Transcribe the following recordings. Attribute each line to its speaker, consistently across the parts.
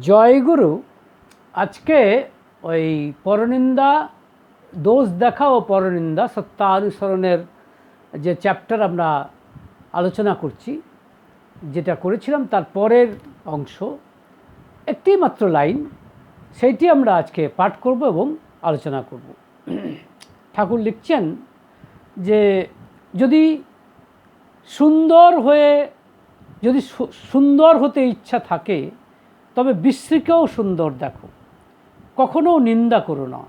Speaker 1: জয়গুরু। আজকে ওই পরনিন্দা, দোষ দেখা ও পরনিন্দা সত্যানুসরণের যে চ্যাপ্টার আমরা আলোচনা করছি, যেটা করেছিলাম তার পরের অংশ, একটি মাত্র লাইন, সেইটি আমরা আজকে পাঠ করব এবং আলোচনা করব। ঠাকুর লিখছেন যে যদি সুন্দর হতে ইচ্ছা থাকে তবে বিশ্রীকেও সুন্দর দেখো, কখনো নিন্দা করো না,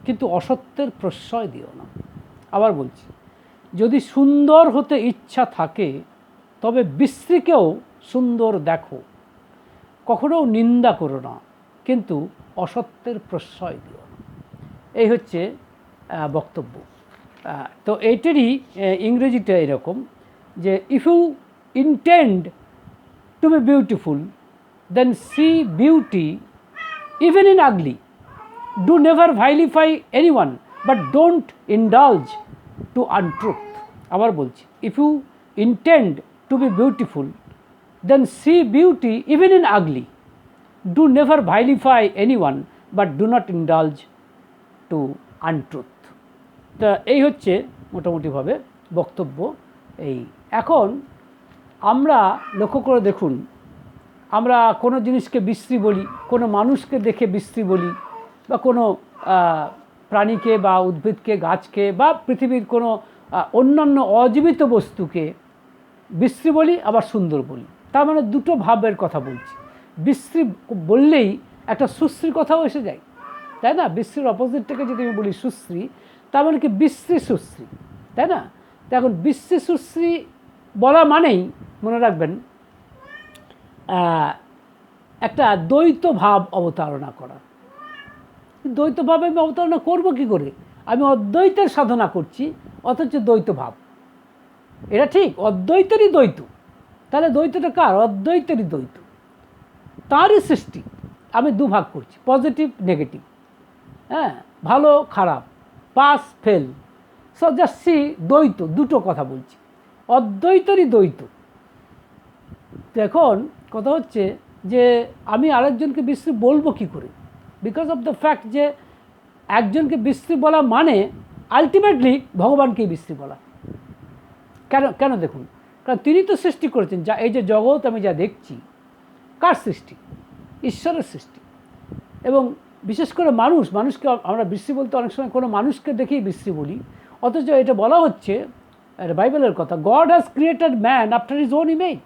Speaker 1: কিন্তু অসত্যের প্রশ্রয় দিও না। আবার বলছি, যদি সুন্দর হতে ইচ্ছা থাকে তবে বিশ্রীকেও সুন্দর দেখো, কখনো নিন্দা করো না, কিন্তু অসত্যের প্রশ্রয় দিও না। এই হচ্ছে বক্তব্য। তো এইটারই ইংরেজিটা এরকম যে if you intend to be beautiful then see beauty even in ugly. Do never vilify anyone, but don't indulge to untruth. আবার বলছি, if you intend to be beautiful, then see beauty even in ugly. Do never vilify anyone, but do not indulge to untruth. তা এই হচ্ছে মোটামুটিভাবে বক্তব্য। এই এখন আমরা লক্ষ্য করে দেখুন, আমরা কোনো জিনিসকে বিশ্রী বলি, কোনো মানুষকে দেখে বিশ্রী বলি, বা কোনো প্রাণীকে বা উদ্ভিদকে, গাছকে বা পৃথিবীর কোনো অন্যান্য অজীবিত বস্তুকে বিশ্রী বলি, আবার সুন্দর বলি। তার মানে দুটো ভাবের কথা বলছি। বিশ্রী বললেই একটা সুশ্রী কথাও এসে যায়, তাই না? বিশ্রীর অপোজিটটাকে যদি আমি বলি সুশ্রী, তার মানে কি বিশ্রী সুশ্রী, তাই না? তো এখন বিশ্রী সুশ্রী বলা মানেই মনে রাখবেন একটা দ্বৈত ভাব অবতারণা করা। দ্বৈত ভাবে আমি অবতারণা করবো কী করে? আমি অদ্বৈতের সাধনা করছি, অথচ দ্বৈত ভাব। এটা ঠিক, অদ্বৈতেরই দ্বৈত। তাহলে দ্বৈতটা কার? অদ্বৈতেরই দ্বৈত, তারই সৃষ্টি। আমি দুভাগ করছি, পজিটিভ নেগেটিভ, হ্যাঁ, ভালো খারাপ, pass fail, so just see দ্বৈত, দুটো কথা বলছি, অদ্বৈতেরই দ্বৈত। এখন কথা হচ্ছে যে আমি আরেকজনকে বিশ্রী বলবো কী করে? বিকজ অফ দ্য ফ্যাক্ট যে একজনকে বিশ্রী বলা মানে আলটিমেটলি ভগবানকেই বিশ্রী বলা। কেন দেখুন, কারণ তিনি তো সৃষ্টি করেছেন। যা এই যে জগৎ আমি যা দেখছি, কার সৃষ্টি? ঈশ্বরের সৃষ্টি। এবং বিশেষ করে মানুষকে আমরা বিশ্রী বলতে অনেক সময় কোনো মানুষকে দেখেই বিশ্রী বলি, অথচ এটা বলা হচ্ছে বাইবেলের কথা, god has created man after his own image.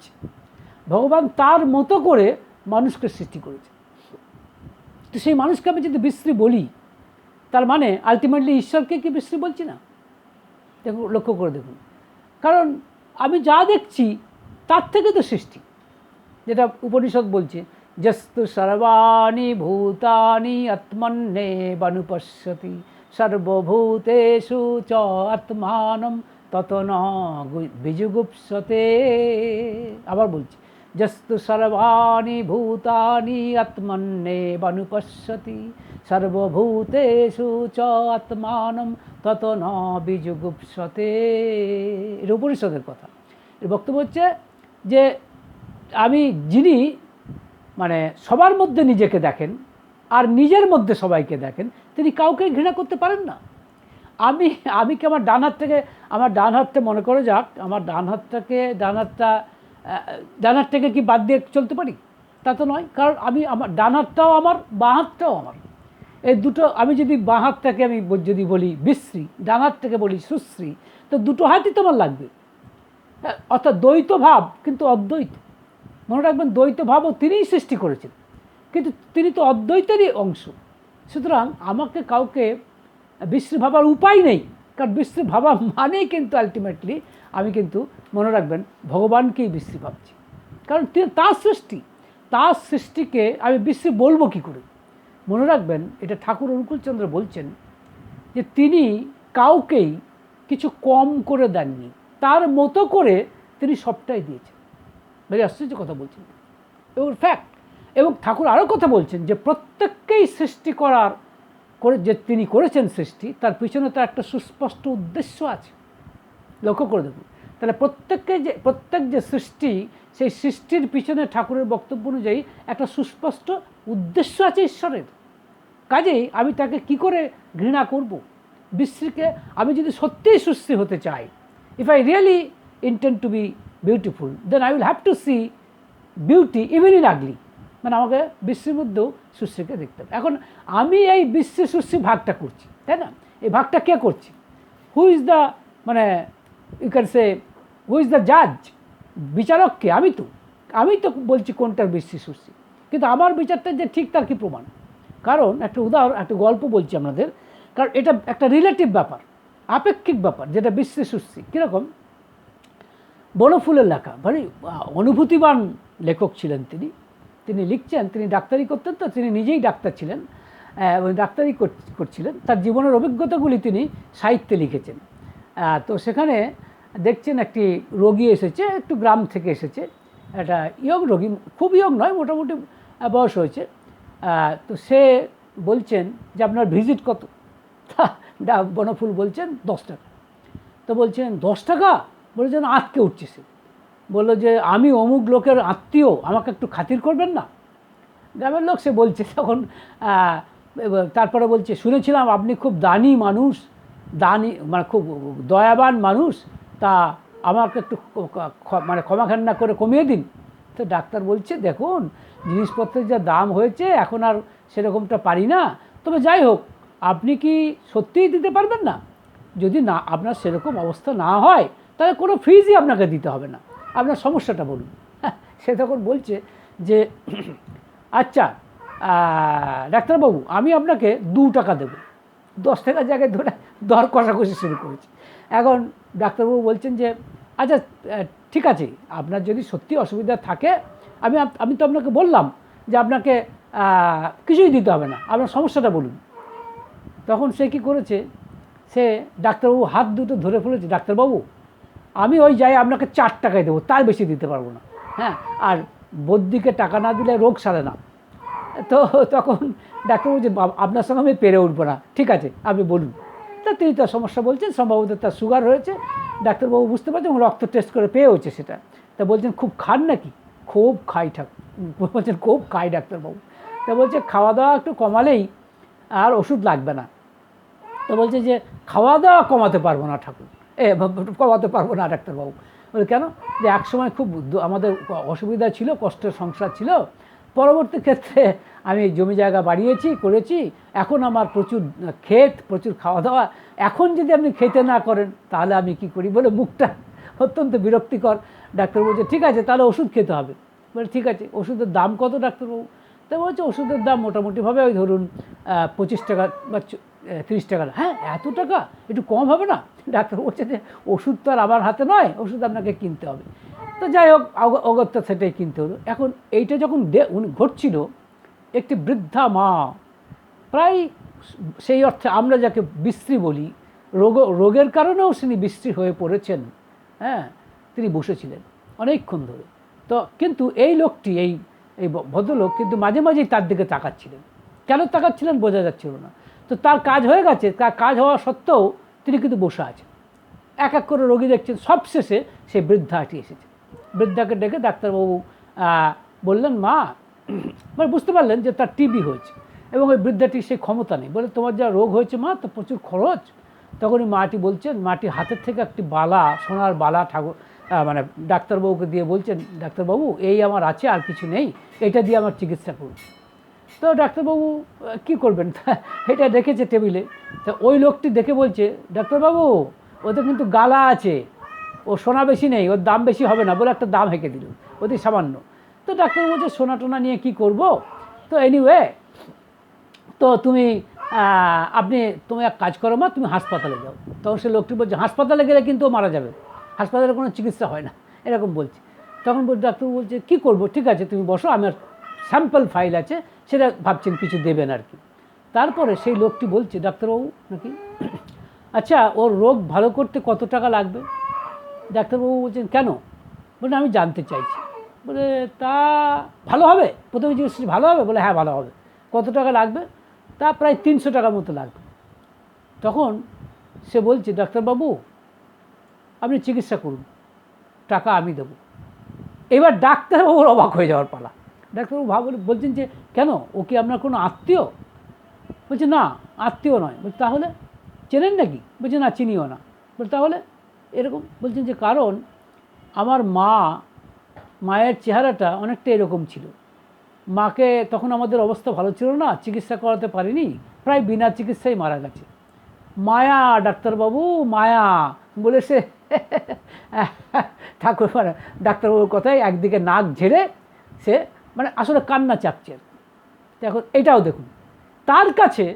Speaker 1: ভগবান তার মতো করে মানুষকে সৃষ্টি করেছে। তো সেই মানুষকে আমি যদি বিশ্রী বলি, তার মানে আলটিমেটলি ঈশ্বরকে কি বিশ্রী বলছি না? দেখুন, লক্ষ্য করে দেখুন, কারণ আমি যা দেখছি তার থেকে তো সৃষ্টি। যেটা উপনিষদ বলছে, যস্তু সর্বাণি ভূতানি আত্মন্যেবানুপশ্যতি সর্বভূতেষু চ আত্মানম তত ন বিজুগুপ্সতে। আবার বলছি, যস্তু সর্বাণি ভূতানি আত্মন্যেবানুপশ্যতি সর্বভূতেষু চ আত্মানম তত ন বিজুগুপ্সতে। এর উপনিষদের কথা। এর বক্তব্য হচ্ছে যে আমি যিনি মানে সবার মধ্যে নিজেকে দেখেন আর নিজের মধ্যে সবাইকে দেখেন, তিনি কাউকে ঘৃণা করতে পারেন না। আমি কি আমার ডান হাতটা মনে করে যাক, আমার ডান হাতটাকে কি বাদ দিয়ে চলতে পারি? তা তো নয়, কারণ আমার ডান হাতটাও আমার, বাঁ হাতটাও আমার। এই দুটো, আমি যদি বাঁ হাতটাকে আমি যদি বলি বিশ্রী, ডান হাতটাকে বলি সুশ্রী, তো দুটো হাতই তোমার লাগবে। অর্থাৎ দ্বৈত ভাব কিন্তু অদ্বৈত। মনে রাখবেন, দ্বৈত ভাবও তিনিই সৃষ্টি করেছেন, কিন্তু তিনি তো অদ্বৈতেরই অংশ। সুতরাং আমাকে কাউকে বিশ্রী ভাবার উপায় নেই, কারণ বিশ্রী ভাবা মানেই কিন্তু আলটিমেটলি আমি কিন্তু মনে রাখবেন ভগবানকেই বিশ্রী ভাবছি। কারণ তার সৃষ্টিকে আমি বিশ্রী বলবো কী করে? মনে রাখবেন, এটা ঠাকুর অনুকূলচন্দ্র বলছেন যে তিনি কাউকেই কিছু কম করে দেননি, তার মতো করে তিনি সবটাই দিয়েছেন। ভেরি আশ্চর্য কথা বলছেন, এবং ফ্যাক্ট। এবং ঠাকুর আরও কথা বলছেন যে প্রত্যেককেই সৃষ্টি করে যে তিনি করেছেন সৃষ্টি, তার পিছনে তার একটা সুস্পষ্ট উদ্দেশ্য আছে। লক্ষ্য করে দেখুন, তাহলে প্রত্যেক যে সৃষ্টি, সেই সৃষ্টির পিছনে ঠাকুরের বক্তব্য অনুযায়ী একটা সুস্পষ্ট উদ্দেশ্য আছে ঈশ্বরের। কাজেই আমি তাকে কি করে ঘৃণা করব? বিশ্রীকে আমি যদি সত্যিই সুশ্রী হতে চাই, if I really intend to be beautiful, then I will have to see beauty even in ugly. মানে আমাকে বিশ্রীর মধ্যেও সুশ্রীকে দেখতে হবে। এখন আমি এই বিশ্রী সুশ্রী ভাগটা করছি, তাই না? এই ভাগটা কে করছি? হু ইজ দ্য, মানে you can say, who is the জাজ? বিচারক কে? আমি তো বলছি কোনটার বিশ্রী সুশ্রী, কিন্তু আমার বিচারটা যে ঠিক তার কি প্রমাণ? কারণ একটা গল্প বলছি আপনাদের, কারণ এটা একটা রিলেটিভ ব্যাপার, আপেক্ষিক ব্যাপার, যেটা বিশ্রী সুশ্রী। কীরকম? বনফুলের লেখা, মানে অনুভূতিবান লেখক ছিলেন তিনি লিখছেন, তিনি ডাক্তারি করতেন, তো তিনি নিজেই ডাক্তার ছিলেন, ডাক্তারি করছিলেন। তার জীবনের অভিজ্ঞতাগুলি তিনি সাহিত্যে লিখেছেন। তো সেখানে দেখছেন একটি রোগী এসেছে, একটু গ্রাম থেকে এসেছে, একটা ইয়ং রোগী, খুব ইয়ং নয়, মোটামুটি বয়স হয়েছে। তো সে বলছেন যে আপনার ভিজিট কত? বনফুল বলছেন 10 টাকা। তো বলছেন 10 টাকা? বলেছেন আঁতকে উঠছে সে, বললো যে আমি অমুক লোকের আত্মীয়, আমাকে একটু খাতির করবেন না? গ্রামের লোক সে বলছে তখন, তারপরে বলছে শুনেছিলাম আপনি খুব দানি মানুষ, মানে খুব দয়াবান মানুষ, তা আমাকে একটু মানে ক্ষমাঘান্না করে কমিয়ে দিন। তো ডাক্তার বলছে দেখুন জিনিসপত্রের যা দাম হয়েছে এখন আর সেরকমটা পারি না, তবে যাই হোক আপনি কি সত্যিই দিতে পারবেন না? যদি না আপনার সেরকম অবস্থা না হয় তাহলে কোনো ফিজই আপনাকে দিতে হবে না, আপনার সমস্যাটা বলুন। সে তখন বলছে যে আচ্ছা ডাক্তারবাবু আমি আপনাকে 2 টাকা দেবো। 10 টাকার জায়গায় ধরে দর কষাকষি শুরু করেছে। এখন ডাক্তারবাবু বলছেন যে আচ্ছা ঠিক আছে, আপনার যদি সত্যি অসুবিধা থাকে, আমি তো আপনাকে বললাম যে আপনাকে কিছুই দিতে হবে না, আপনার সমস্যাটা বলুন। তখন সে কী করেছে, সে ডাক্তারবাবু হাত দুটো ধরে ফেলেছে, ডাক্তারবাবু আমি ওই যাই আপনাকে 4 টাকায় দেবো, তার বেশি দিতে পারবো না, হ্যাঁ, আর বদ্যিকে টাকা না দিলে রোগ সারে না। তো তখন ডাক্তারবাবু যে আপনার সঙ্গে আমি পেরে উঠবো না, ঠিক আছে আপনি বলুন। তা তিনি তার সমস্যা বলছেন, সম্ভবত তার সুগার হয়েছে, ডাক্তারবাবু বুঝতে পারছেন, রক্ত টেস্ট করে পেয়ে হচ্ছে সেটা। তা বলছেন খুব খান নাকি? খুব খাই বলছেন খুব খাই ডাক্তারবাবু। তা বলছে খাওয়া দাওয়া একটু কমালেই আর ওষুধ লাগবে না। তো বলছে যে খাওয়া দাওয়া কমাতে পারবো না ঠাকুর, কমাতে পারবো না ডাক্তারবাবু। বলে কেন? যে একসময় খুব আমাদের অসুবিধা ছিল, কষ্টের সংসার ছিল, পরবর্তী ক্ষেত্রে আমি জমি জায়গা বাড়িয়েছি, করেছি, এখন আমার প্রচুর ক্ষেত, প্রচুর খাওয়া দাওয়া, এখন যদি আপনি খেতে না করেন তাহলে আমি কি করি? বলে মুখটা অত্যন্ত বিরক্তিকর। ডাক্তার বলছে ঠিক আছে তাহলে ওষুধ খেতে হবে। বলে ঠিক আছে, ওষুধের দাম কত ডাক্তারবাবু? তো বলছে ওষুধের দাম মোটামুটিভাবে ওই ধরুন 25 টাকা বা 30 টাকা। হ্যাঁ এত টাকা, একটু কম হবে না? ডাক্তার বলছে যে ওষুধ তো আর আমার হাতে নয়, ওষুধ আপনাকে কিনতে হবে। তো যাই হোক অগত্যা সেটাই কিনতে হলো। এখন এইটা যখন ঘটছিল, একটি বৃদ্ধা মা, প্রায় সেই অর্থে আমরা যাকে বিশ্রী বলি, রোগের কারণেও তিনি বিশ্রী হয়ে পড়েছেন, হ্যাঁ, তিনি বসেছিলেন অনেকক্ষণ ধরে। তো কিন্তু এই লোকটি, এই ভদ্রলোক কিন্তু মাঝে মাঝেই তার দিকে তাকাচ্ছিলেন। কেন তাকাচ্ছিলেন বোঝা যাচ্ছিল না। তো তার কাজ হয়ে গেছে, তার কাজ হওয়া সত্ত্বেও তিনি কিন্তু বসে আছেন, এক এক করে রোগী দেখছেন। সবশেষে সেই বৃদ্ধাটি এসেছে। বৃদ্ধাকে ডেকে ডাক্তারবাবু বললেন মা, মানে বুঝতে পারলেন যে তার টিবি হয়েছে এবং ওই বৃদ্ধাটির সেই ক্ষমতা নেই। বলে তোমার যা রোগ হয়েছে মা, তো প্রচুর খরচ। তখনই মাটি বলছেন, মাটির হাতের থেকে একটি বালা, সোনার বালা মানে ডাক্তারবাবুকে দিয়ে বলছেন ডাক্তারবাবু এই আমার আছে, আর কিছু নেই, এটা দিয়ে আমার চিকিৎসা করুন। তো ডাক্তারবাবু কী করবেন, এটা রেখেছে টেবিলে। তো ওই লোকটি দেখে বলছে ডাক্তারবাবু ওতে কিন্তু গালা আছে, ও সোনা বেশি নেই, ওর দাম বেশি হবে না, বলে একটা দাম হেঁকে দিল, অতি সামান্য। তো ডাক্তার বলছে সোনা টোনা নিয়ে কি করব? তো এনিওয়ে, তো তুমি এক কাজ করো মা, তুমি হাসপাতালে যাও। তখন সে লোকটি বলছে হাসপাতালে গেলে কিন্তু ও মারা যাবে, হাসপাতালে কোনো চিকিৎসা হয় না, এরকম বলছে। তখন ডাক্তারবাবু বলছে কী করবো? ঠিক আছে তুমি বসো, আমার স্যাম্পল ফাইল আছে, সেটা ভাবছেন কিছু দেবেন আর কি। তারপরে সেই লোকটি বলছে ডাক্তারবাবু নাকি, আচ্ছা ওর রোগ ভালো করতে কত টাকা লাগবে? ডাক্তারবাবু বলছেন কেন? বলে আমি জানতে চাইছি। বলে তা ভালো হবে? প্রথমে জিজ্ঞেস ভালো হবে? বলে হ্যাঁ ভালো হবে। কত টাকা লাগবে? তা প্রায় 300 টাকার মতো লাগবে। তখন সে বলছে ডাক্তারবাবু আপনি চিকিৎসা করুন, টাকা আমি দেবো। এবার ডাক্তারবাবুর অবাক হয়ে যাওয়ার পালা। ডাক্তারবাবু বলছেন যে কেন, ও কি আপনার কোনো আত্মীয়? বলছে না, আত্মীয় নয়। বলছে তাহলে চেনেন নাকি? বলছে না, চিনিও না। বলছে তাহলে এরকম? বলছেন যে কারণ আমার মায়ের চেহারাটা অনেকটা এরকম ছিল। মাকে তখন আমাদের অবস্থা ভালো ছিল না, চিকিৎসা করাতে পারিনি, প্রায় বিনা চিকিৎসায় মারা গেছে। মায়া ডাক্তারবাবু, মায়া বলে সে ঠাকুর মানে ডাক্তারবাবুর কথায় একদিকে নাক ঝেড়ে সে মানে আসলে কান্না চাপছে। এখন এটাও দেখুন, তার কাছে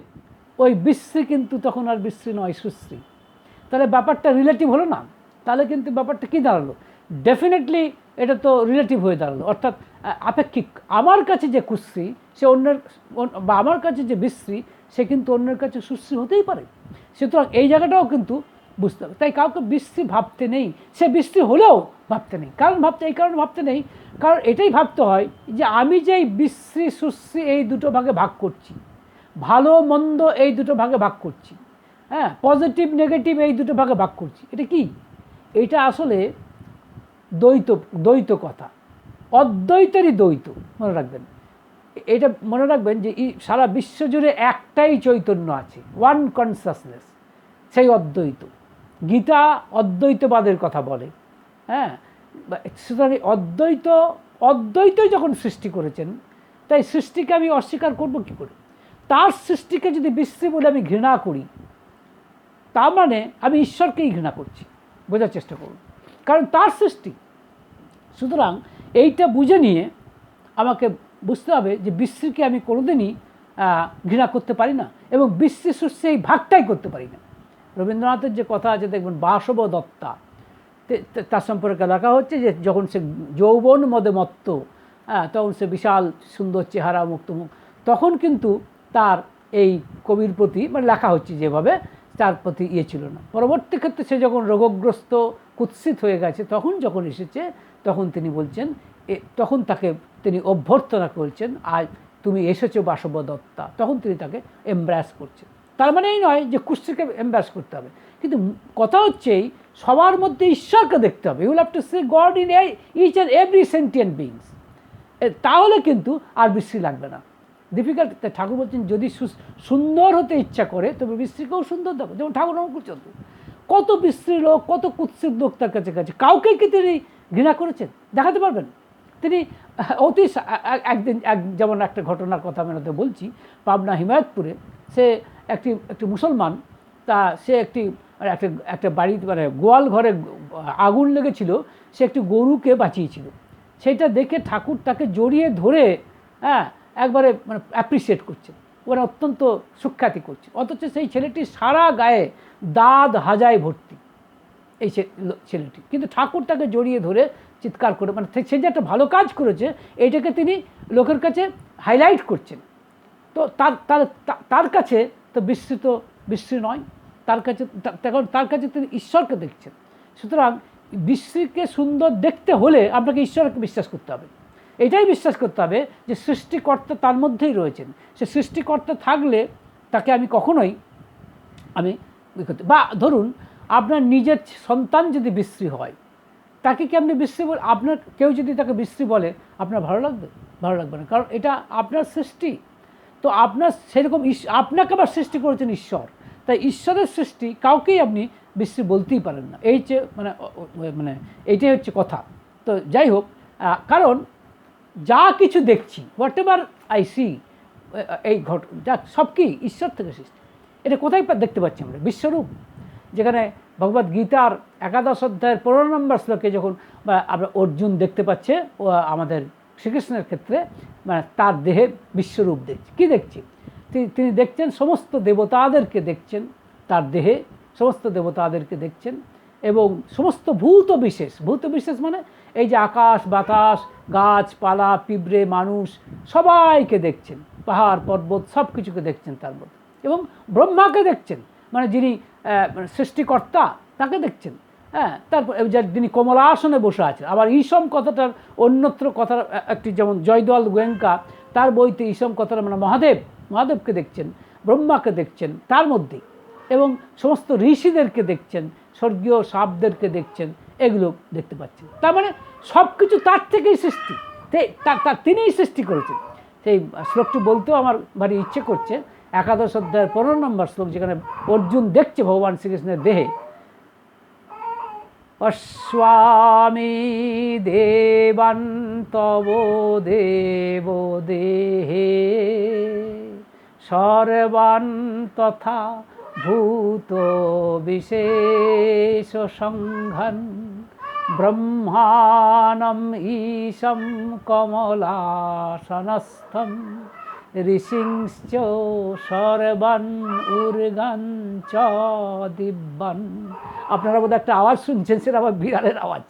Speaker 1: ওই বিশ্রী কিন্তু তখন আর বিশ্রী নয়, সুশ্রী। তাহলে ব্যাপারটা রিলেটিভ হলো না? তাহলে কিন্তু ব্যাপারটা কী দাঁড়ালো? ডেফিনেটলি এটা তো রিলেটিভ হয়ে দাঁড়ালো, অর্থাৎ আপেক্ষিক। আমার কাছে যে কুশ্রী সে অন্যের, বা আমার কাছে যে বিশ্রী সে কিন্তু অন্যের কাছে সুশ্রী হতেই পারে। সুতরাং এই জায়গাটাও কিন্তু বুঝতে হবে। তাই কাউকে বিশ্রী ভাবতে নেই, সে বিশ্রী হলেও ভাবতে নেই। এই কারণে ভাবতে নেই, কারণ এটাই ভাবতে হয় যে আমি যে বিশ্রী সুশ্রী এই দুটো ভাগে ভাগ করছি, ভালো মন্দ এই দুটো ভাগে ভাগ করছি, হ্যাঁ, পজিটিভ নেগেটিভ এই দুটো ভাগে ভাগ করছি। এটা কি? এটা আসলে দ্বৈত কথা, অদ্বৈতেরই দ্বৈত। মনে রাখবেন, এটা মনে রাখবেন যে সারা বিশ্বজুড়ে একটাই চৈতন্য আছে, ওয়ান কনসাসনেস, সেই অদ্বৈত। গীতা অদ্বৈতবাদের কথা বলে, হ্যাঁ। সুতরাং অদ্বৈতই যখন সৃষ্টি করেছেন, তাই সৃষ্টিকে আমি অস্বীকার করব কী করে? তার সৃষ্টিকে যদি বিশ্রী বলে আমি ঘৃণা করি, তার মানে আমি ঈশ্বরকেই ঘৃণা করছি। বোঝার চেষ্টা করুন, কারণ তার সৃষ্টি। সুতরাং এইটা বুঝে নিয়ে আমাকে বুঝতে হবে যে বিশ্রীকে আমি কোনোদিনই ঘৃণা করতে পারি না, এবং বিশ্রী সুশ্রী এই ভাগটাই করতে পারি না। রবীন্দ্রনাথের যে কথা আছে দেখবেন, বাসব দত্তা, তার সম্পর্কে লেখা হচ্ছে যে যখন সে যৌবন মদে মত্ত, তখন সে বিশাল সুন্দর চেহারা, মুক্তমুখ, তখন কিন্তু তার এই কবির প্রতি মানে লেখা হচ্ছে যেভাবে, তার প্রতি ছিল না। পরবর্তী ক্ষেত্রে সে যখন রোগগ্রস্ত, কুৎসিত হয়ে গেছে, তখন যখন এসেছে, তখন তিনি বলছেন, তখন তাকে তিনি অভ্যর্থনা করছেন, আজ তুমি এসেছো বাসব দত্তা, তখন তিনি তাকে এমব্রাস করছেন। তার মানে এই নয় যে কুৎসিতকে এমব্রাস করতে হবে, কিন্তু কথা হচ্ছে সবার মধ্যে ঈশ্বরকে দেখতে হবে। You will have to see God in each and every sentient beings. তাহলে কিন্তু আর বিশ্রী লাগবে না। ডিফিকাল্ট। ঠাকুর বলছেন যদি সুন্দর হতে ইচ্ছা করে তবে বিশ্রীকেও সুন্দর দেখো। যেমন ঠাকুর রামকৃষ্ণ, কত বিশ্রী লোক, কত কুৎসিত লোক তার কাছে কাউকে কি তিনি ঘৃণা করেছেন? দেখাতে পারবেন? তিনি অতি একদিন যেমন একটা ঘটনার কথা আমি বলছি, পাবনা হিমায়তপুরে সে একটি মুসলমান, তা সে একটা বাড়ি মানে গোয়াল ঘরে আগুন লেগেছিল, সে একটি গরুকে বাঁচিয়েছিল। সেটা দেখে ঠাকুর তাকে জড়িয়ে ধরে, হ্যাঁ, একবারে মানে অ্যাপ্রিসিয়েট করছেন, ওরা অত্যন্ত সুখ্যাতি করছে। অথচ সেই ছেলেটি সারা গায়ে দাঁত হাজায় ভর্তি, এই ছেলেটি, কিন্তু ঠাকুর তাকে জড়িয়ে ধরে চিৎকার করে, মানে সে যে একটা ভালো কাজ করেছে এইটাকে তিনি লোকের কাছে হাইলাইট করছেন। তো তার কাছে তো বিশ্রী নয়, তার কাছে তিনি ঈশ্বরকে দেখছেন। সুতরাং বিশ্রীকে সুন্দর দেখতে হলে আপনাকে ঈশ্বরকে বিশ্বাস করতে হবে। এটাই বিশ্বাস করতে হবে যে সৃষ্টিকর্তা তার মধ্যেই রয়েছেন। সে সৃষ্টিকর্তা থাকলে তাকে আমি কখনোই বা ধরুন আপনার নিজের সন্তান যদি বিশ্রী হয়, তাকে কি আপনি বিশ্রী বলে, আপনার কেউ যদি তাকে বিশ্রী বলে, আপনার ভালো লাগবে? ভালো লাগবে না, কারণ এটা আপনার সৃষ্টি। তো আপনার সেরকম আপনাকে আবার সৃষ্টি করেছেন ঈশ্বর, তাই ঈশ্বরের সৃষ্টি কাউকেই আপনি বিশ্রী বলতেই পারেন না। এই যে মানে এইটাই হচ্ছে কথা। তো যাই হোক, কারণ যা কিছু দেখছি, হোয়াট এভার আই সি, এই যা সব কি ঈশ্বর থেকে সৃষ্টি। এটা কোথায় দেখতে পাচ্ছি আমরা? বিশ্বরূপ, যেখানে ভগবদ গীতার 11 অধ্যায়ের 15 নম্বর শ্লোকে যখন আমরা অর্জুন দেখতে পাচ্ছে আমাদের শ্রীকৃষ্ণের ক্ষেত্রে, মানে তার দেহে বিশ্বরূপ দেখছে। কী দেখছি? তিনি দেখছেন সমস্ত দেবতাদেরকে দেখছেন, তার দেহে সমস্ত দেবতাদেরকে দেখছেন, এবং সমস্ত ভূত বিশেষ মানে এই যে আকাশ বাতাস, গাছপালা, পিঁপড়ে, মানুষ, সবাইকে দেখছেন, পাহাড় পর্বত সব কিছুকে দেখছেন তার মধ্যে, এবং ব্রহ্মাকে দেখছেন, মানে যিনি সৃষ্টিকর্তা তাকে দেখছেন, হ্যাঁ। তারপর যিনি কমলাসনে বসে আছেন। আবার ঈশম কথাটার অন্যত্র কথা একটি, যেমন জয়দয়াল গোয়েঙ্কা তার বইতে ঈশম কথাটা মানে মহাদেবকে দেখছেন, ব্রহ্মাকে দেখছেন তার মধ্যেই, এবং সমস্ত ঋষিদেরকে দেখছেন, স্বর্গীয় সাপদেরকে দেখছেন, এগুলো দেখতে পাচ্ছেন। তার মানে সব কিছু তার থেকেই সৃষ্টি, তিনিই সৃষ্টি করেছেন। সেই শ্লোকটি বলতেও আমার ভারী ইচ্ছে করছে, একাদশ অধ্যায়ের 15 নম্বর শ্লোক, যেখানে অর্জুন দেখছে ভগবান শ্রীকৃষ্ণের দেহে, পশ্যামি দেবান তব দেব দেহে সর্বান তথা ভূত বিশেষ সংঘান ব্রহ্মাণম ঈশম কমলাসনস্থম ঋষিংশ্চ সর্বান উর্গান চ দিব্যান। আপনারা বোধহয় একটা আওয়াজ শুনছেন, সেটা আবার বিড়ালের আওয়াজ।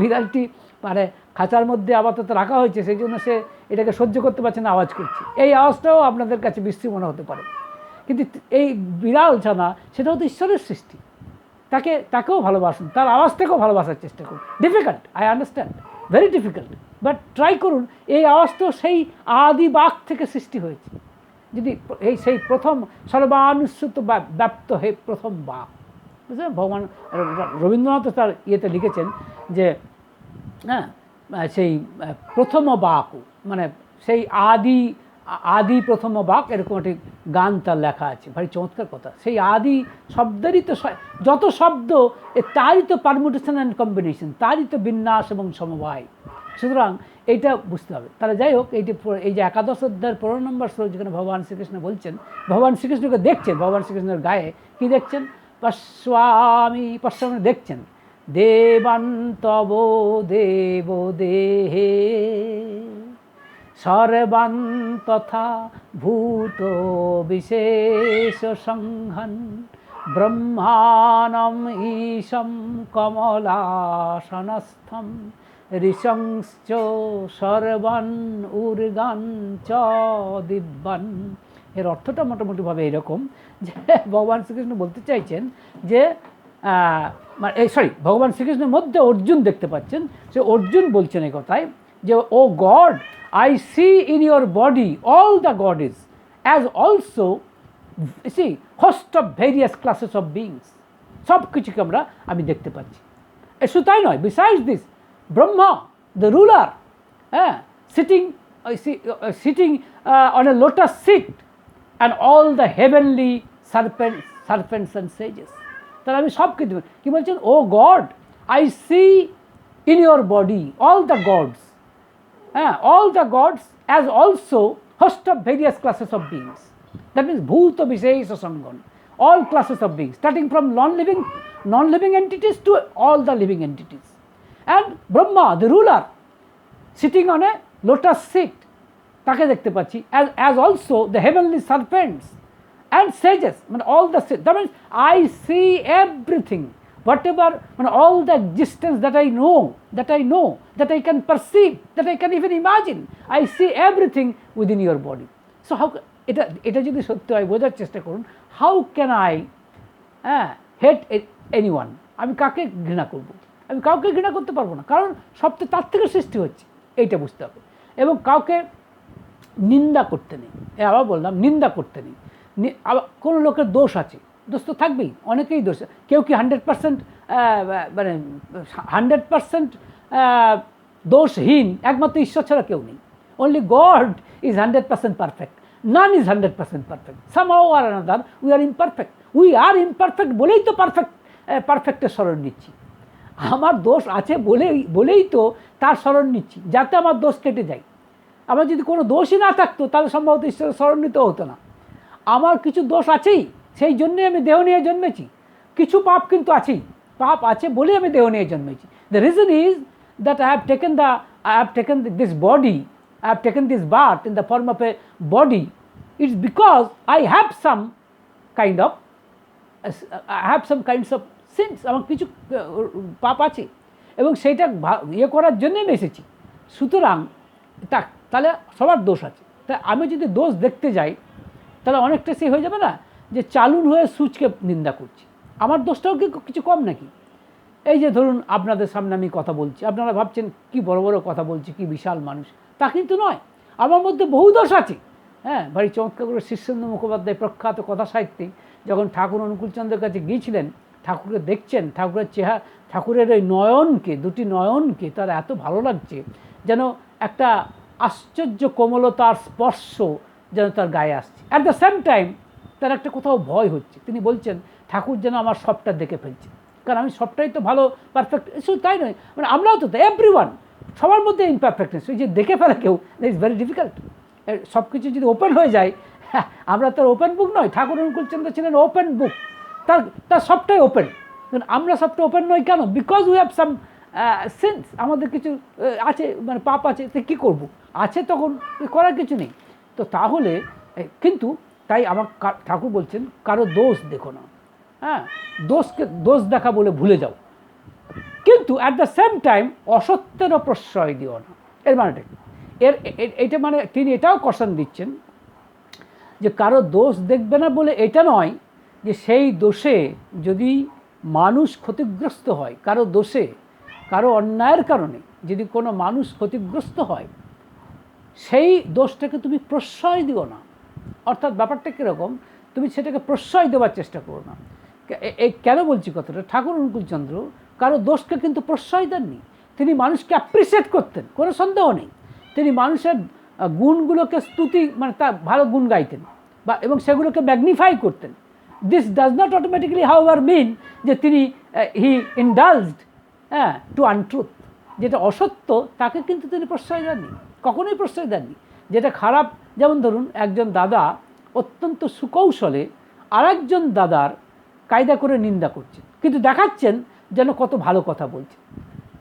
Speaker 1: বিড়ালটি মানে খাঁচার মধ্যে আপাতত রাখা হয়েছে, সেই জন্য সে এটাকে সহ্য করতে পারছে না, আওয়াজ করছে। এই আওয়াজটাও আপনাদের কাছে বিশ্রী মনে হতে পারে, কিন্তু এই বিড়াল ছানা সেটাও তো ঈশ্বরের সৃষ্টি। তাকেও ভালোবাসুন, তার আওয়াজটাকেও ভালোবাসার চেষ্টা করুন। Difficult, I understand, very difficult, but try করুন। এই আওয়াজ তো সেই আদি বাক থেকে সৃষ্টি হয়েছে। যদি সেই প্রথম সর্বানুস্যুত বা ব্যাপ্ত হয়ে প্রথম বাক, বুঝলেন? ভগবান রবীন্দ্রনাথ তার ইয়েতে লিখেছেন যে হ্যাঁ, সেই প্রথম বাক, মানে সেই আদি প্রথম বাক, এরকম একটি গান তার লেখা আছে, ভারী চমৎকার কথা। সেই আদি শব্দেরই তো যত শব্দ, তারই তো পারমুটেশন অ্যান্ড কম্বিনেশন, তারই তো বিন্যাস এবং সমবায়। সুতরাং এইটা বুঝতে হবে। তাহলে যাই হোক, এই যে একাদশ অধ্যায়ের 15 নম্বর শ্লোক, যেখানে ভগবান শ্রীকৃষ্ণ বলছেন, ভগবান শ্রীকৃষ্ণকে দেখছেন, ভগবান শ্রীকৃষ্ণের গায়ে কি দেখছেন? পশ্যামি দেখছেন দেবান তব দেব দেহে সর্বান তথা ভূত বিশেষ সংঘান ব্রহ্মাণম ঈশম কমলাসনস্থম ঋষংশ্চ সর্বান উর্গান চ দিব্যান। এর অর্থটা মোটামুটিভাবে এরকম যে ভগবান শ্রীকৃষ্ণ বলতে চাইছেন যে ভগবান শ্রীকৃষ্ণের মধ্যে অর্জুন দেখতে পাচ্ছেন। সে অর্জুন বলছেন এই কথায় যে, ও god, I see in your body all the goddess, as also see host of various classes of beings. সব কিছুকে আমি দেখতে পাচ্ছি। শুধু তাই নয়, besides this, Brahma, the ruler, sitting on a lotus seat, and all the heavenly serpents and sages. তাহলে আমি সব কিছু কি বলছেন? ও god, I see in your body all the gods. All the gods, as also host of various classes of beings. That means bhuta vishesha sanghan, all classes of beings, starting from non-living entities to all the living entities. And Brahma, the ruler, sitting on a lotus seat, তাকে দেখতে পাচ্ছি, as also the heavenly serpents and sages, all the, that means I see everything, whatever, all the existence that I know, that I can perceive, that I can even imagine, I see everything within your body. So how এটা যদি সত্যি হয়, বোঝার চেষ্টা করুন, how can I hate anyone? আমি কাকে ঘৃণা করব? আমি কাউকে ঘৃণা করতে পারবো না, কারণ সব তো তার থেকে সৃষ্টি হচ্ছে, এইটা বুঝতে হবে। এবং কাউকে নিন্দা করতে নেই। আবার বললাম, নিন্দা করতে নেই। আবার কোনো লোকের দোষ আছে, দোষ তো থাকবেই, অনেকেই দোষ। কেউ কি 100% 100% দোষহীন? একমাত্র ঈশ্বর ছাড়া কেউ নেই। Only God is 100% perfect, none is 100% perfect. Somehow are another we are imperfect. Imperfect বলেই তো পারফেক্টের স্মরণ নিচ্ছি। আমার দোষ আছে বলেই তো তার স্মরণ নিচ্ছি, যাতে আমার দোষ কেটে যায়। আমার যদি কোনো দোষই না থাকতো, তাহলে সম্ভবত ঈশ্বরের স্মরণ নিতে হতো না। আমার কিছু দোষ আছেই, সেই জন্যই আমি দেহ নিয়ে জন্মেছি। কিছু পাপ কিন্তু আছেই, পাপ আছে বলেই আমি দেহ নিয়ে জন্মেছি। The reason is that I have taken this body, I have taken this birth in the form of a body. It's because I have some kinds of sins. আমার কিছু পাপ আছে এবং সেইটা করার জন্যই আমি এসেছি। সুতরাং তাহলে সবার দোষ আছে। তাই আমি যদি দোষ দেখতে যাই, তাহলে অনেকটা সে হয়ে যাবে না যে চালুন হয়ে সুচকে নিন্দা করছি। আমার দোষটাও কি কিছু কম নাকি? এই যে ধরুন, আপনাদের সামনে আমি কথা বলছি, আপনারা ভাবছেন কি বড় বড় কথা বলছি, কি বিশাল মানুষ। তা কিন্তু নয়, আমার মধ্যে বহু দোষ আছে। ভারী চমৎকার করে শীর্ষেন্দু মুখোপাধ্যায়, প্রখ্যাত কথা সাহিত্যিক, যখন ঠাকুর অনুকূলচন্দ্রের কাছে গিয়েছিলেন ঠাকুরকে দেখছেন, ঠাকুরের চেহারা, ঠাকুরের ওই নয়নকে, দুটি নয়নকে তার এত ভালো লাগছে, যেন একটা আশ্চর্য কোমলতার স্পর্শ যেন তার গায়ে আসছে। অ্যাট দ্য সেম টাইম তার একটা কোথাও ভয় হচ্ছে। তিনি বলছেন ঠাকুর যেন আমার সবটা দেখে ফেলছে, কারণ আমি সবটাই তো ভালো পারফেক্ট, শুধু তাই নয়, মানে আমরাও তো এভরিওয়ান, সবার মধ্যে ইমপারফেক্টনেস, ওই যে দেখে ফেলা কেউ ইটস ভেরি ডিফিকাল্ট। সব কিছু যদি ওপেন হয়ে যায়, আমরা তো ওপেন বুক নয়, ঠাকুর অনুকূলচন্দ্র ছিলেন ওপেন বুক, তার তার সবটাই ওপেন। আমরা সবটা ওপেন নই কেন? Because we have some sense, আমাদের কিছু আছে, মানে পাপ আছে, তো কী করবো, আছে তখন করার কিছু নেই। তো তাহলে কিন্তু তাই আমার ঠাকুর বলছেন কারো দোষ দেখো না, হ্যাঁ, দোষকে দোষ দেখা বলে ভুলে যাও, কিন্তু অ্যাট দ্য সেম টাইম অসত্যেরও প্রশ্রয় দিও না। এর মানেটা এইটা মানে তিনি এটাও কষান দিচ্ছেন যে কারো দোষ দেখবে না বলে এটা নয় যে সেই দোষে যদি মানুষ ক্ষতিগ্রস্ত হয়, কারো দোষে, কারো অন্যায়ের কারণে যদি কোনো মানুষ ক্ষতিগ্রস্ত হয়, সেই দোষটাকে তুমি প্রশ্রয় দিও না। অর্থাৎ ব্যাপারটা কীরকম, তুমি সেটাকে প্রশ্রয় দেওয়ার চেষ্টা করো না। এই কেন বলছি কথাটা, ঠাকুর অনুকূলচন্দ্র কারো দোষকে কিন্তু প্রশ্রয় দেননি, তিনি মানুষকে অ্যাপ্রিসিয়েট করতেন, কোনো সন্দেহ নেই। তিনি মানুষের গুণগুলোকে স্তুতি, মানে তার ভালো গুণ গাইতেন বা এবং সেগুলোকে ম্যাগনিফাই করতেন। This does not automatically however mean যে তিনি হি ইন্ডালজড টু আনট্রুথ, যেটা অসত্য তাকে কিন্তু তিনি প্রশ্রয় দেননি, কখনোই প্রশ্রয় দেননি। যেটা খারাপ, যেমন ধরুন একজন দাদা অত্যন্ত সুকৌশলে আরেকজন দাদার কায়দা করে নিন্দা করছেন, কিন্তু দেখাচ্ছেন যেন কত ভালো কথা বলছেন।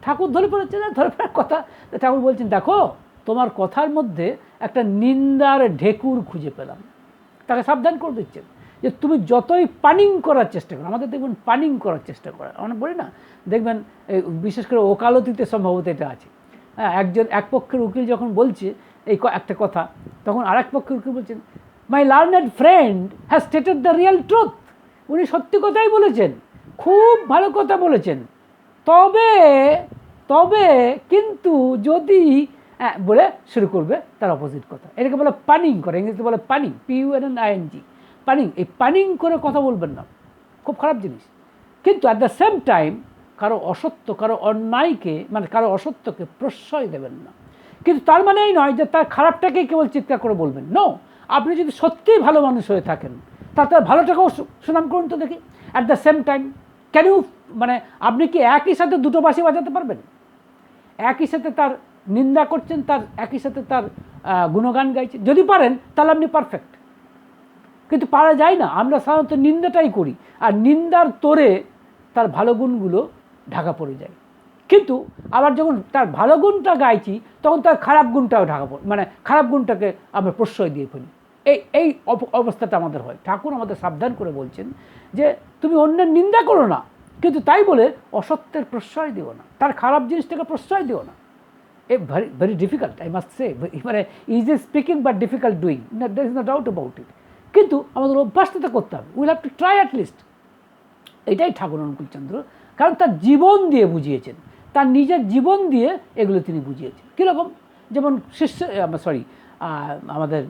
Speaker 1: ঠাকুর ধরে পড়েছে না, ধরে পড়ার কথা, ঠাকুর বলছেন দেখো তোমার কথার মধ্যে একটা নিন্দার ঢেকুর খুঁজে পেলাম। তাকে সাবধান করে দিচ্ছেন যে তুমি যতই পানিং করার চেষ্টা করো, আমাদের দেখবেন পানিং করার চেষ্টা করা, আমরা বলি না, দেখবেন বিশেষ করে ওকালতিতে সম্ভবত এটা আছে। হ্যাঁ, একজন এক পক্ষের উকিল যখন বলছে এই একটা কথা, তখন আর এক পক্ষের উকিল বলছেন my learned friend has stated the real truth, উনি সত্যি কথাই বলেছেন, খুব ভালো কথা বলেছেন, তবে তবে কিন্তু যদি বলে শুরু করবে তার অপোজিট কথা। এটাকে বলে পানিং করে, ইংরেজিতে বলে পানিং, PUNNING, পানিং। এই পানিং করে কথা বলবেন না, খুব খারাপ জিনিস। কিন্তু অ্যাট দ্য সেম টাইম কারো অসত্য, কারো অন্যায়কে, মানে কারো অসত্যকে প্রশ্রয় দেবেন না। কিন্তু তার মানে এই নয় যে তার খারাপটাকেই কেবল চিৎকার করে বলবেন। নো, আপনি যদি সত্যিই ভালো মানুষ হয়ে থাকেন তার ভালোটাকেও সুনাম করুন তো দেখি। At the same time can you, মানে আপনি কি একই সাথে দুটো বাঁশি বাজাতে পারবেন? একই সাথে তার নিন্দা করছেন, তার একই সাথে তার গুণগান গাইছেন, যদি পারেন তাহলে আপনি পারফেক্ট। কিন্তু পারা যায় না, আমরা সাধারণত নিন্দাটাই করি, আর নিন্দার তোরে তার ভালো গুণগুলো ঢাকা পড়ে যায়। কিন্তু আবার যখন তার ভালো গুণটা গাইছি তখন তার খারাপ গুণটাও ঢাকা পড়ে, মানে খারাপ গুণটাকে আমরা প্রশ্রয় দিয়ে ফেলি। এই অবস্থাটা আমাদের হয়। ঠাকুর আমাদের সাবধান করে বলছেন যে তুমি অন্যের নিন্দা করো না, কিন্তু তাই বলে অসত্যের প্রশ্রয় দিও না, তার খারাপ জিনিসটাকে প্রশ্রয় দিও না। Very very difficult, I must say, মানে easy speaking but difficult doing, there is no doubt about it. কিন্তু আমাদের অভ্যাসটা করতে হবে, will have to try at least. এটাই ঠাকুর অনুকূলচন্দ্র, কারণ তার জীবন দিয়ে বুঝিয়েছেন, তার নিজের জীবন দিয়ে এগুলো তিনি বুঝিয়েছেন। কীরকম, যেমন আমাদের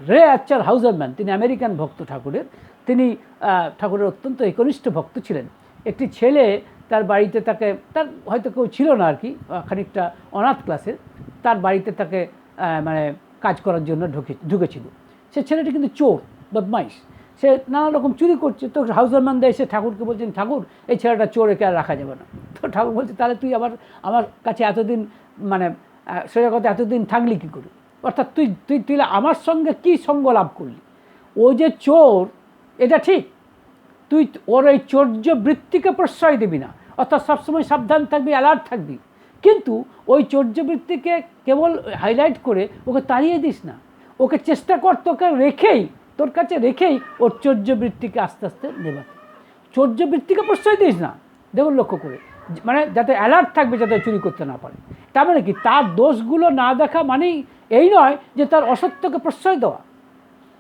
Speaker 1: রে আর্চার হাউজারম্যান, তিনি আমেরিকান ভক্ত ঠাকুরের, তিনি ঠাকুরের অত্যন্ত একনিষ্ঠ ভক্ত ছিলেন। একটি ছেলে তার বাড়িতে তাকে, তার হয়তো কেউ ছিল না আর কি, খানিকটা অনাথ ক্লাসের, তার বাড়িতে তাকে মানে কাজ করার জন্য ঢুকেছিল। সে ছেলেটি কিন্তু চোর, বদমাইশ, সে নানা রকম চুরি করছে। তো হাউজারম্যান দেয়, এসে ঠাকুরকে বলছেন ঠাকুর এই ছেলেটা চোর, একে আর রাখা যাবে না। তো ঠাকুর বলছে তাহলে তুই আমার কাছে এতদিন, মানে সোজা কথা এতদিন থাকলি কী করে, অর্থাৎ তুই তুই তুই আমার সঙ্গে কী সঙ্গ লাভ করলি? ও যে চোর এটা ঠিক, তুই ওর এই চৌর্য বৃত্তিকে প্রশ্রয় দিবি না, অর্থাৎ সবসময় সাবধান থাকবি, অ্যালার্ট থাকবি, কিন্তু ওই চৌর্য বৃত্তিকে কেবল হাইলাইট করে ওকে তাড়িয়ে দিস না, ওকে চেষ্টা কর তোকে রেখেই, তোর কাছে রেখেই ওর চৌর্য বৃত্তিকে আস্তে আস্তে নেবাতে। চৌর্য বৃত্তিকে প্রশ্রয় দিস না, দেখুন লক্ষ্য করে, মানে যাতে অ্যালার্ট থাকবে, যাতে চুরি করতে না পারে। তার মানে কি, তার দোষগুলো না দেখা মানেই এই নয় যে তার অসত্যকে প্রশ্রয় দেওয়া,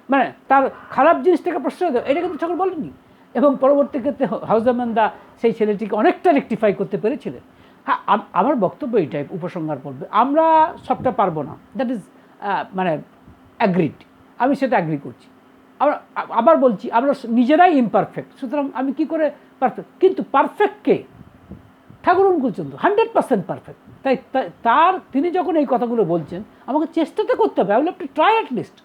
Speaker 1: মানে তার খারাপ জিনিসটাকে প্রশ্রয় দেওয়া, এটা কিন্তু ঠাকুর বলেননি। এবং পরবর্তী ক্ষেত্রে হাউজারম্যান দা সেই ছেলেটিকে অনেকটা রেকটিফাই করতে পেরেছিলেন। হ্যাঁ, আমার বক্তব্য এইটাই উপসংহার পড়বে, আমরা সবটা পারবো না, দ্যাট ইজ মানে অ্যাগ্রিড, আমি সেটা অ্যাগ্রি করছি। আমরা আবার বলছি, আমরা নিজেরাই ইমপারফেক্ট, সুতরাং আমি কি করে পারফেক্ট? কিন্তু পারফেক্ট কে? ঠাকুর অনুকূলচন্দ্র 100% পারফেক্ট। তাই তিনি যখন এই কথাগুলো বলছেন, আমাকে চেষ্টা তো করতে হবে, I will have to try at least.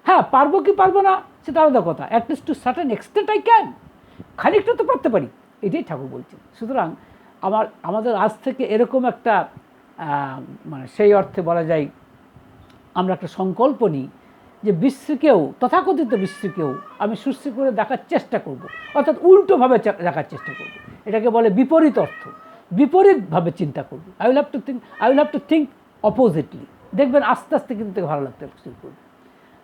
Speaker 1: হ্যাঁ, পারবো কি পারবো না সেটা আলাদা কথা, at least to certain extent I can, খানিকটা তো পারতে পারি, এটাই ঠাকুর বলছেন। সুতরাং আমাদের আজ থেকে এরকম একটা মানে সেই অর্থে বলা যায় আমরা একটা সংকল্প নিই যে বিশ্রীকেও, তথাকথিত বিশ্রীকেও আমি সুশ্রী করে দেখার চেষ্টা করব, অর্থাৎ উল্টোভাবে দেখার চেষ্টা করব। এটাকে বলে বিপরীত অর্থ, বিপরীতভাবে চিন্তা করব। I will have to think oppositely. দেখবেন আস্তে আস্তে কিন্তু ভালো লাগতে শুরু করবে।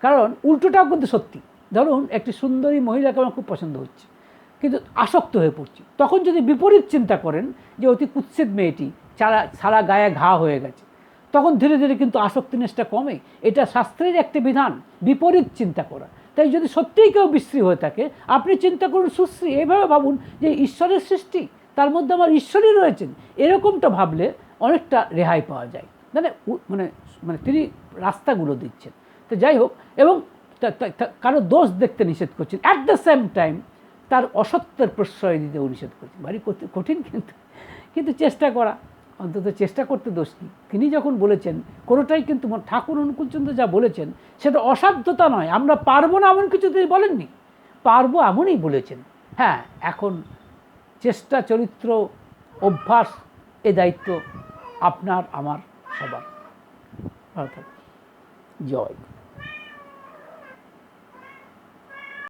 Speaker 1: কারণ উল্টোটাও কিন্তু সত্যি। ধরুন একটি সুন্দরী মহিলাকে আমার খুব পছন্দ হচ্ছে, কিন্তু আসক্ত হয়ে পড়ছি, তখন যদি বিপরীত চিন্তা করেন যে অতি কুৎসিত মেয়েটি, সারা গায়ে ঘা হয়ে গেছে, তখন ধীরে ধীরে কিন্তু আসক্তিনেসটা কমে। এটা শাস্ত্রের একটি বিধান, বিপরীত চিন্তা করা। তাই যদি সত্যিই কেউ বিশ্রী হয়ে থাকে, আপনি চিন্তা করুন সুশ্রী, এইভাবে ভাবুন যে ঈশ্বরের সৃষ্টি, তার মধ্যে আমার ঈশ্বরই রয়েছেন, এরকমটা ভাবলে অনেকটা রেহাই পাওয়া যায়। মানে মানে মানে তিনি রাস্তাগুলো দিচ্ছেন। তো যাই হোক, এবং কারো দোষ দেখতে নিষেধ করছেন, অ্যাট দ্য সেম টাইম তার অসত্যের প্রশ্রয় দিতেও নিষেধ করছেন। ভারী কঠিন, কিন্তু চেষ্টা করা, অন্তত চেষ্টা করতে দোষ কী? তিনি যখন বলেছেন কোনোটাই কিন্তু ঠাকুর অনুকূলচন্দ্র যা বলেছেন সেটা অসাধ্যতা নয়, আমরা পারবো না এমন কিছু তিনি বলেননি, পারবো এমনই বলেছেন। হ্যাঁ, এখন চেষ্টা, চরিত্র, অভ্যাস, এ দায়িত্ব আপনার আমার সবার। অর্থাৎ জয়।